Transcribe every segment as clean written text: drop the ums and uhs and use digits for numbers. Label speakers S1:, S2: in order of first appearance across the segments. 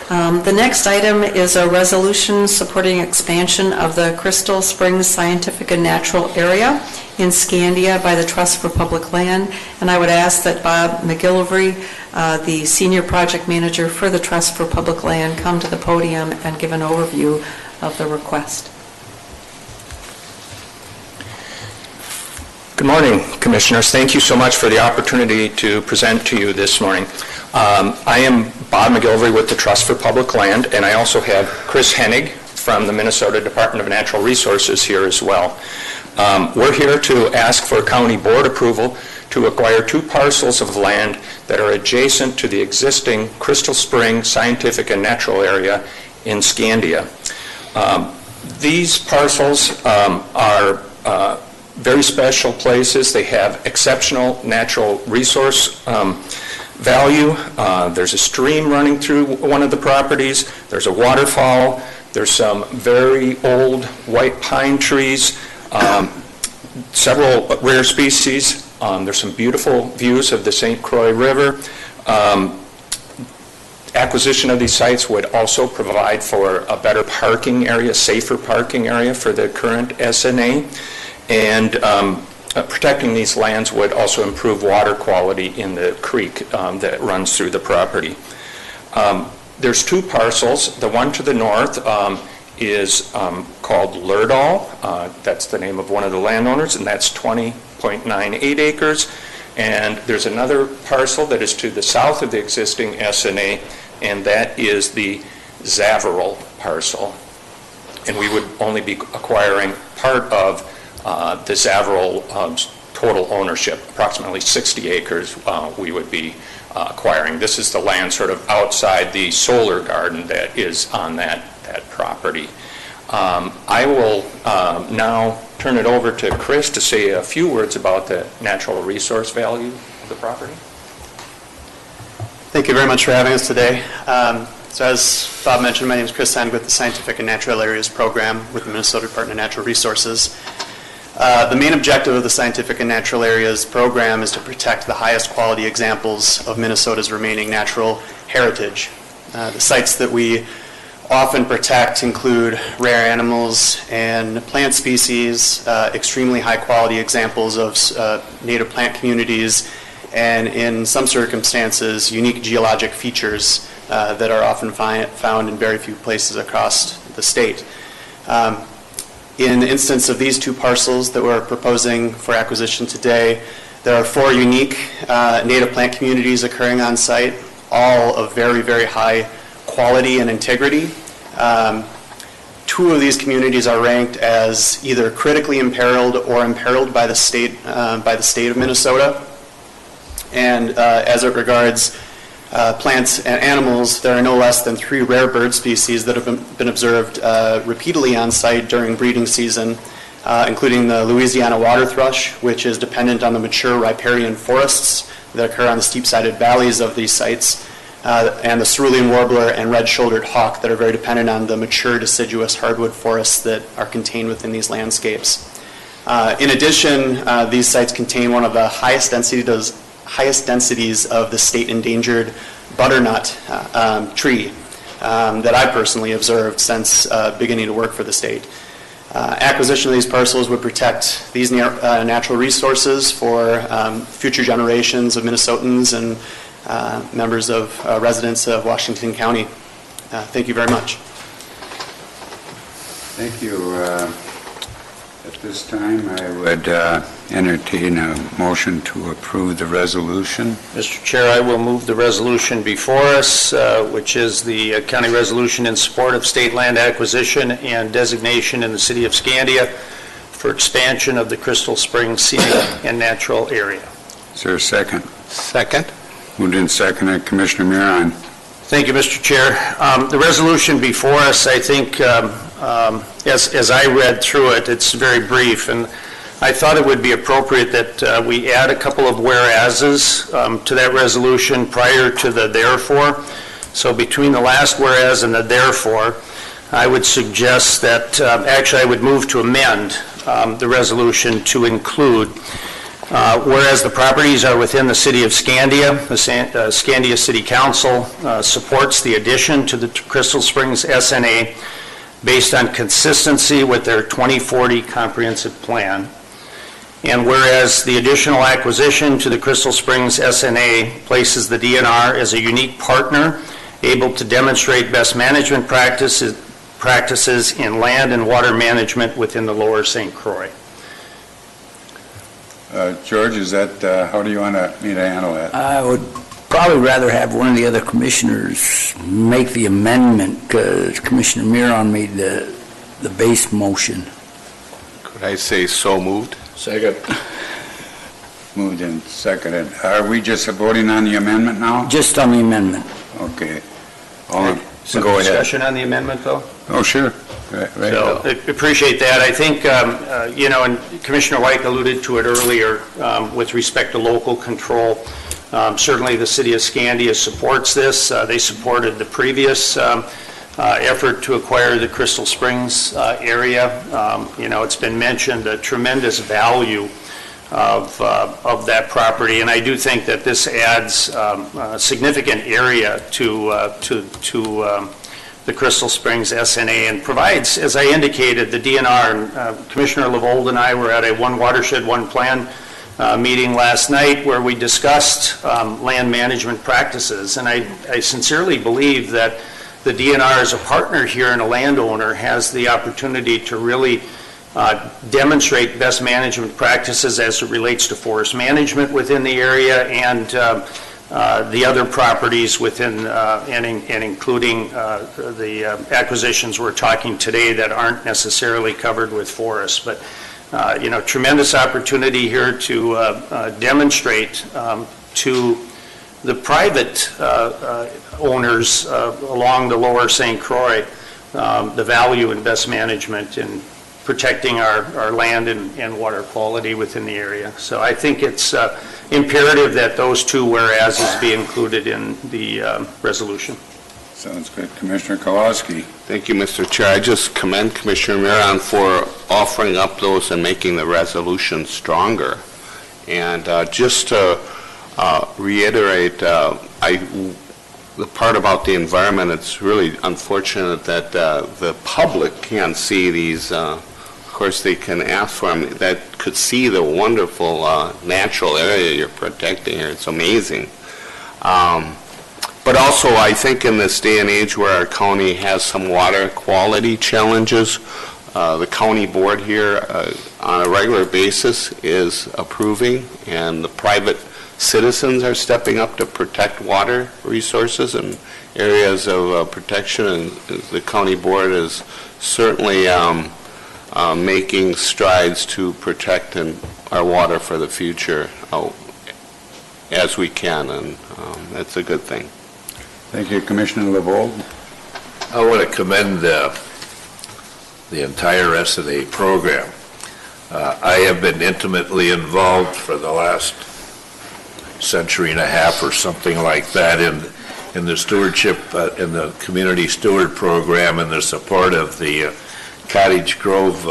S1: The next item is a resolution supporting expansion of the Crystal Spring Scientific and Natural Area in Scandia by the Trust for Public Land. And I would ask that Bob McGillivray, the Senior Project Manager for the Trust for Public Land, come to the podium and give an overview of the request.
S2: Good morning, Commissioners. Thank you so much for the opportunity to present to you this morning. I am Bob McGillivray with the Trust for Public Land, and I also have Chris Hennig from the Minnesota Department of Natural Resources here as well. We're here to ask for county board approval to acquire 2 parcels of land that are adjacent to the existing Crystal Spring Scientific and Natural Area in Scandia. These parcels are very special places. They have exceptional natural resource value. There's a stream running through one of the properties. There's a waterfall. There's some very old white pine trees, several rare species. There's some beautiful views of the St. Croix River. Acquisition of these sites would also provide for a better parking area, safer parking area for the current SNA. And protecting these lands would also improve water quality in the creek that runs through the property. There's 2 parcels. The one to the north is called Lerdahl. That's the name of one of the landowners, and that's 20.98 acres. And there's another parcel that is to the south of the existing SNA, and that is the Zaverl parcel. And we would only be acquiring part of the Zaverl total ownership, approximately 60 acres we would be acquiring. This is the land sort of outside the solar garden that is on that property. I will now turn it over to Chris to say a few words about the natural resource value of the property.
S3: Thank you very much for having us today. So as Bob mentioned, my name is Chris Hennig with the Scientific and Natural Areas Program with the Minnesota Department of Natural Resources. The main objective of the Scientific and Natural Areas Program is to protect the highest quality examples of Minnesota's remaining natural heritage. The sites that we often protect include rare animals and plant species, extremely high quality examples of native plant communities, and in some circumstances, unique geologic features that are often found in very few places across the state. In the instance of these 2 parcels that we're proposing for acquisition today, there are 4 unique native plant communities occurring on site, all of very, very high quality and integrity. 2 of these communities are ranked as either critically imperiled or imperiled by the state of Minnesota. And as it regards plants and animals, there are no less than 3 rare bird species that have been observed repeatedly on site during breeding season, including the Louisiana water thrush, which is dependent on the mature riparian forests that occur on the steep-sided valleys of these sites, and the cerulean warbler and red-shouldered hawk that are very dependent on the mature deciduous hardwood forests that are contained within these landscapes. In addition, these sites contain one of the highest densities of the state endangered butternut tree that I personally observed since beginning to work for the state. Acquisition of these parcels would protect these natural resources for future generations of Minnesotans and members of residents of Washington County. Thank you very much.
S4: Thank you. At this time, I would entertain a motion to approve the resolution.
S5: Mr. Chair, I will move the resolution before us, which is the county resolution in support of state land acquisition and designation in the city of Scandia for expansion of the Crystal Spring Scenic and Natural Area.
S4: Is there a second?
S5: Second.
S4: Moved and seconded. Commissioner Miron.
S5: Thank you, Mr. Chair. The resolution before us, I think, as I read through it, it's very brief, and I thought it would be appropriate that we add a couple of whereases to that resolution prior to the therefore. So between the last whereas and the therefore, I would suggest that, actually I would move to amend the resolution to include Whereas the properties are within the city of Scandia, the Scandia City Council supports the addition to the Crystal Springs SNA based on consistency with their 2040 comprehensive plan. And whereas the additional acquisition to the Crystal Springs SNA places the DNR as a unique partner able to demonstrate best management practices in land and water management within the Lower St. Croix.
S4: George, is that, how do you want me to handle that?
S6: I would probably rather have one of the other commissioners make the amendment, because Commissioner Miron made the base motion.
S7: Could I say so moved?
S8: Second.
S4: Moved and seconded. Are we just voting on the amendment now?
S6: Just on the amendment.
S4: Okay.
S5: Some
S4: Go ahead.
S5: discussion on the amendment, though?
S4: Oh, sure. Right.
S5: So I appreciate that. I think, and Commissioner White alluded to it earlier with respect to local control. Certainly the city of Scandia supports this. They supported the previous effort to acquire the Crystal Springs area. It's been mentioned the tremendous value of that property, and I do think that this adds a significant area to the Crystal Springs SNA and provides, as I indicated, the DNR. And, Commissioner Levold and I were at a One Watershed, One Plan meeting last night where we discussed land management practices, and I sincerely believe that the DNR as a partner here and a landowner has the opportunity to really demonstrate best management practices as it relates to forest management within the area and the other properties within and including the acquisitions we're talking today that aren't necessarily covered with forests. But tremendous opportunity here to demonstrate to the private owners along the Lower St. Croix the value in best management in protecting our land and water quality within the area. So I think it's imperative that those two whereases be included in the resolution.
S4: Sounds good. Commissioner Kowalski.
S7: Thank you, Mr. Chair. I just commend Commissioner Miron for offering up those and making the resolution stronger. And just to reiterate, the part about the environment, it's really unfortunate that the public can't see these. Of course, they can ask for them. That could see the wonderful natural area you're protecting here. It's amazing. But also, I think in this day and age where our county has some water quality challenges, the county board here on a regular basis is approving, and the private citizens are stepping up to protect water resources and areas of protection, and the county board is certainly making strides to protect our water for the future as we can, and that's a good thing.
S4: Thank you, Commissioner Levold.
S8: I want to commend the entire SNA program. I have been intimately involved for the last century and a half or something like that in the stewardship, in the community steward program and the support of the Cottage Grove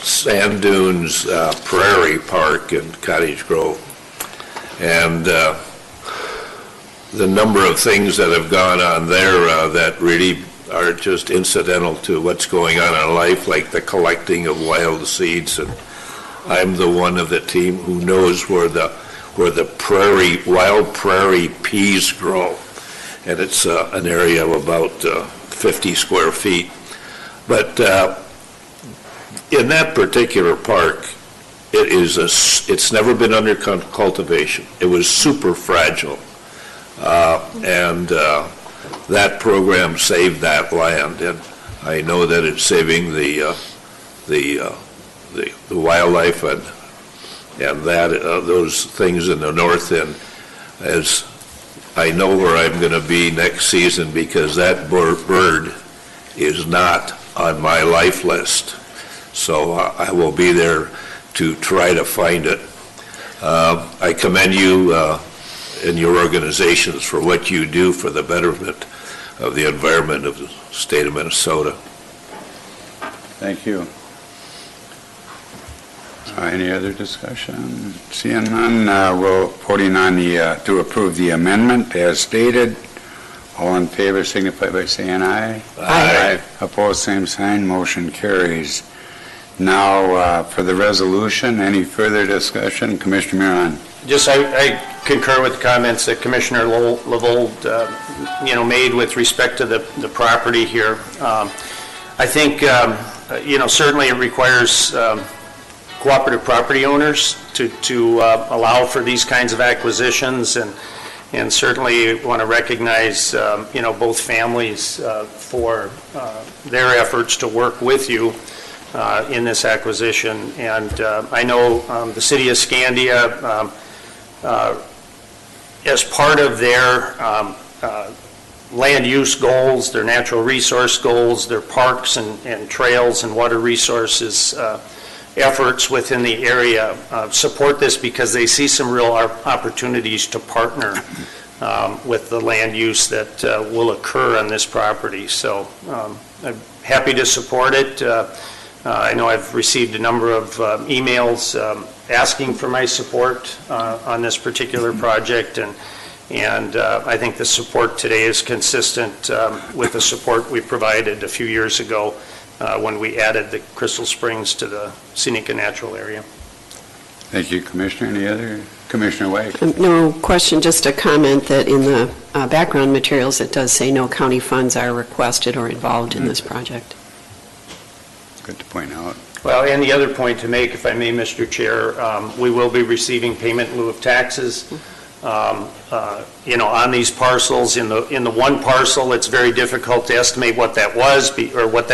S8: Sand Dunes Prairie Park in Cottage Grove. And the number of things that have gone on there that really are just incidental to what's going on in life, like the collecting of wild seeds. And I'm the one of the team who knows where the wild prairie peas grow, and it's an area of about 50 square feet. But in that particular park, it's never been under cultivation. It was super fragile. And that program saved that land, and I know that it's saving the wildlife and that those things in the north end. As I know where I'm going to be next season, because that bird is not on my life list, so I will be there to try to find it. I commend you and your organizations for what you do for the betterment of the environment of the state of Minnesota.
S4: Thank you. Any other discussion? Seeing none, we'll voting on to approve the amendment as stated. All in favor signify by saying aye.
S7: Aye.
S4: Opposed, same sign, motion carries. Now, for the resolution, any further discussion? Commissioner Miron.
S5: Just, I concur with the comments that Commissioner Levold, made with respect to the property here. I think, certainly it requires cooperative property owners to allow for these kinds of acquisitions, and certainly want to recognize, both families for their efforts to work with you in this acquisition. And I know the city of Scandia, as part of their land use goals, their natural resource goals, their parks and trails and water resources efforts within the area, support this because they see some real opportunities to partner with the land use that will occur on this property. So I'm happy to support it. I know I've received a number of emails asking for my support on this particular project, and I think the support today is consistent with the support we provided a few years ago when we added the Crystal Springs to the scenic and natural area.
S4: Thank you, Commissioner. Any other? Commissioner White.
S9: No question, just a comment that in the background materials it does say no county funds are requested or involved in this project.
S4: Good to point out.
S5: Well, and the other point to make, if I may, Mr. Chair, we will be receiving payment in lieu of taxes. On these parcels. In the one parcel, it's very difficult to estimate what that was or what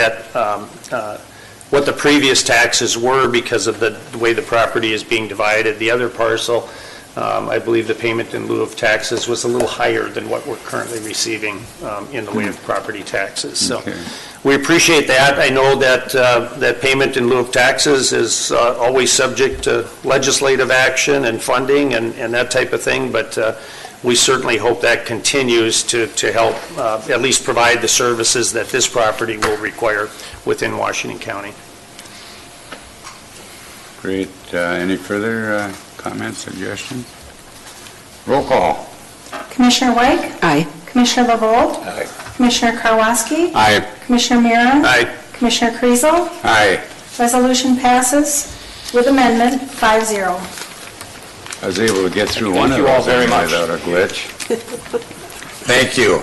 S5: the previous taxes were because of the way the property is being divided. The other parcel, I believe the payment in lieu of taxes was a little higher than what we're currently receiving in the way of property taxes. So we appreciate that. I know that that payment in lieu of taxes is always subject to legislative action and funding and that type of thing, but we certainly hope that continues to help at least provide the services that this property will require within Washington County.
S4: Great. Any further comments, suggestions? Roll call.
S10: Commissioner White?
S9: Aye.
S10: Commissioner Levold?
S8: Aye.
S10: Commissioner Karwoski?
S7: Aye.
S10: Commissioner Miron?
S5: Aye.
S10: Commissioner Kriesel?
S4: Aye.
S10: Resolution passes with amendment 5-0.
S4: I was able to get through one of
S2: you all
S4: those
S2: very much.
S4: without a glitch. Thank you.